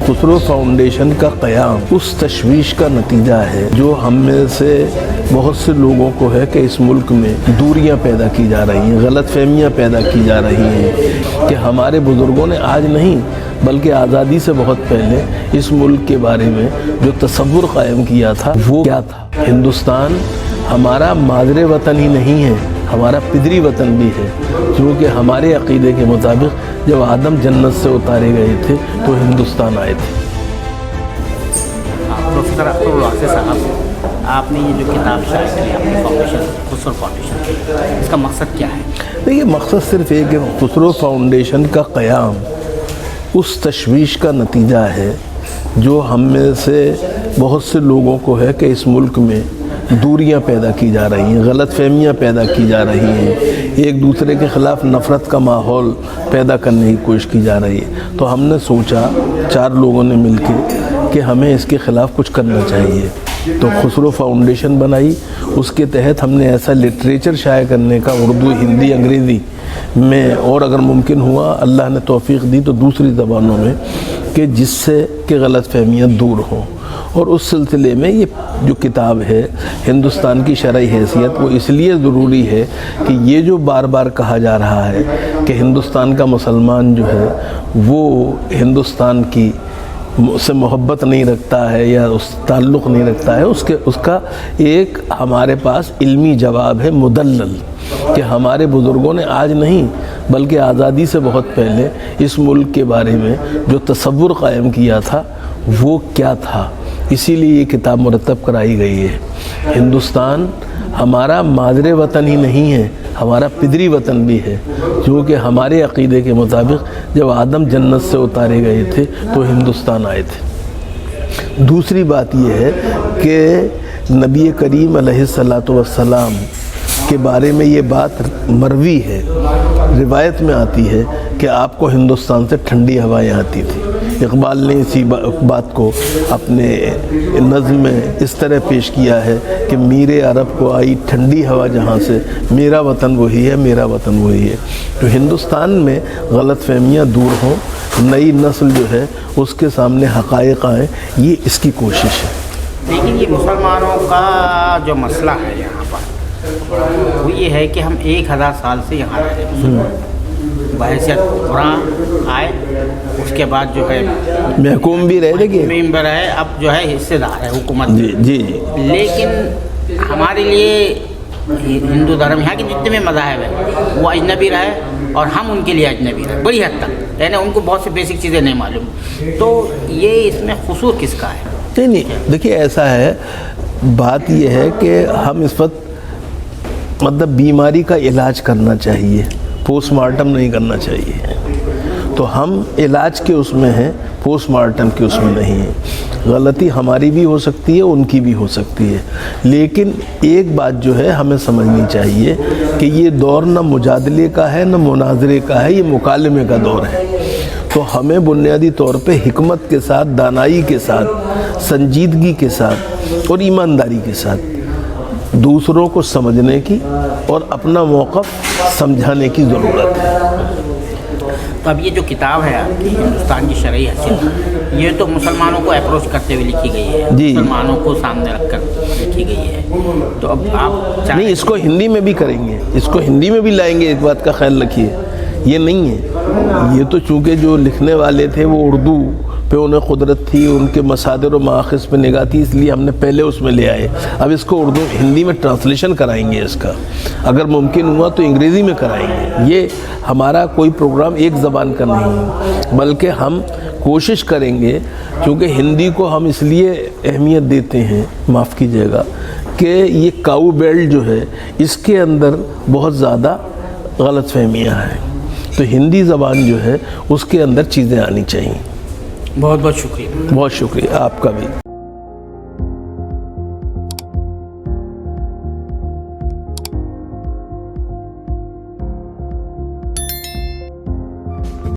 Khusro foundation کا قیام اس تشویش کا نتیجہ ہے جو ہم میں سے بہت سے لوگوں کو ہے کہ اس ملک میں دوریاں پیدا کی جا رہی ہیں، غلط فہمیاں پیدا کی جا رہی ہیں کہ ہمارے بزرگوں نے آج نہیں بلکہ آزادی سے بہت پہلے اس ملک کے بارے میں جو تصور قائم کیا تھا وہ کیا تھا۔ ہندوستان ہمارا مادر وطن ہی نہیں ہے، ہمارا پدری وطن بھی ہے، کیونکہ ہمارے عقیدے کے مطابق جب آدم جنت سے اتارے گئے تھے تو ہندوستان آئے تھے۔ پروفیسر اختر الواسع صاحب، آپ نے یہ جو کتاب شائع کی اپنی فاؤنڈیشن خسرو فاؤنڈیشن کی، اس کا مقصد کیا ہے؟ دیکھیے، مقصد صرف ایک ہے، خسرو فاؤنڈیشن کا قیام اس تشویش کا نتیجہ ہے جو ہم میں سے بہت سے لوگوں کو ہے کہ اس ملک میں دوریاں پیدا کی جا رہی ہیں، غلط فہمیاں پیدا کی جا رہی ہیں، ایک دوسرے کے خلاف نفرت کا ماحول پیدا کرنے کی کوشش کی جا رہی ہے۔ تو ہم نے سوچا 4 لوگوں نے مل کے کہ ہمیں اس کے خلاف کچھ کرنا چاہیے، تو خسرو فاؤنڈیشن بنائی۔ اس کے تحت ہم نے ایسا لٹریچر شائع کرنے کا اردو، ہندی، انگریزی میں، اور اگر ممکن ہوا اللہ نے توفیق دی تو دوسری زبانوں میں، کہ جس سے کہ غلط فہمیاں دور ہوں۔ اور اس سلسلے میں یہ جو کتاب ہے ہندوستان کی شرعی حیثیت، وہ اس لیے ضروری ہے کہ یہ جو بار بار کہا جا رہا ہے کہ ہندوستان کا مسلمان جو ہے وہ ہندوستان کی سے محبت نہیں رکھتا ہے یا اس تعلق نہیں رکھتا ہے، اس کا ایک ہمارے پاس علمی جواب ہے مدلل، کہ ہمارے بزرگوں نے آج نہیں بلکہ آزادی سے بہت پہلے اس ملک کے بارے میں جو تصور قائم کیا تھا وہ کیا تھا۔ اسی لیے یہ کتاب مرتب کرائی گئی ہے۔ ہندوستان ہمارا مادر وطن ہی نہیں ہے، ہمارا پدری وطن بھی ہے، کیونکہ ہمارے عقیدے کے مطابق جب آدم جنت سے اتارے گئے تھے تو ہندوستان آئے تھے۔ دوسری بات یہ ہے کہ نبی کریم علیہ السلام کے بارے میں یہ بات مروی ہے، روایت میں آتی ہے کہ آپ کو ہندوستان سے ٹھنڈی ہوائیں آتی تھی۔ اقبال نے اسی بات کو اپنے نظم میں اس طرح پیش کیا ہے کہ میر عرب کو آئی ٹھنڈی ہوا جہاں سے، میرا وطن وہی ہے، میرا وطن وہی ہے۔ تو ہندوستان میں غلط فہمیاں دور ہوں، نئی نسل جو ہے اس کے سامنے حقائق آئیں، یہ اس کی کوشش ہے۔ لیکن یہ مسلمانوں کا جو مسئلہ ہے یہاں پر وہ یہ ہے کہ ہم 1000 سال سے یہاں رہ رہے ہیں، بحیثیت قرآن آئے، اس کے بعد جو ہے محکوم بھی رہے، ممبر ہے، اب جو ہے حصہ دار ہے حکومت۔ جی۔ لیکن ہمارے لیے ہندو دھرم، یہاں کے جتنے بھی مذاہب ہیں وہ اجنبی رہے اور ہم ان کے لیے اجنبی رہے بڑی حد تک، یعنی ان کو بہت سی بیسک چیزیں نہیں معلوم۔ تو یہ اس میں قصور کس کا ہے؟ نہیں، دیکھیے ایسا ہے، بات یہ ہے کہ ہم اس وقت مطلب بیماری کا علاج کرنا چاہیے، پوسٹ مارٹم نہیں کرنا چاہیے، تو ہم علاج کے اس میں ہیں، پوسٹ مارٹم کے اس میں نہیں ہیں۔ غلطی ہماری بھی ہو سکتی ہے، ان کی بھی ہو سکتی ہے، لیکن ایک بات جو ہے ہمیں سمجھنی چاہیے کہ یہ دور نہ مجادلے کا ہے نہ مناظرے کا ہے، یہ مکالمے کا دور ہے۔ تو ہمیں بنیادی طور پہ حکمت کے ساتھ، دانائی کے ساتھ، سنجیدگی کے ساتھ اور ایمانداری کے ساتھ دوسروں کو سمجھنے کی اور اپنا موقف سمجھانے کی ضرورت ہے۔ تو اب یہ جو کتاب ہے آپ کی ہندوستان کی شرعی حیثیت، یہ تو مسلمانوں کو اپروچ کرتے ہوئے لکھی گئی ہے، مسلمانوں کو سامنے رکھ کر لکھی گئی ہے، تو اب آپ نہیں، اس کو ہندی میں بھی کریں گے، اس کو ہندی میں بھی لائیں گے، اس بات کا خیال رکھیے۔ یہ نہیں ہے، یہ تو چونکہ جو لکھنے والے تھے وہ اردو پہ انہیں قدرت تھی، ان کے مصادر و مآخذ پہ نگاہ تھی، اس لیے ہم نے پہلے اس میں لے آئے۔ اب اس کو اردو ہندی میں ٹرانسلیشن کرائیں گے، اس کا اگر ممکن ہوا تو انگریزی میں کرائیں گے۔ یہ ہمارا کوئی پروگرام ایک زبان کا نہیں ہے، بلکہ ہم کوشش کریں گے، چونکہ ہندی کو ہم اس لیے اہمیت دیتے ہیں، معاف کیجیے گا، کہ یہ کاؤ بیلٹ جو ہے اس کے اندر بہت زیادہ غلط فہمیاں ہیں، تو ہندی زبان جو ہے اس کے اندر چیزیں آنی چاہیے۔ بہت بہت شکریہ۔ بہت شکریہ آپ کا بھی۔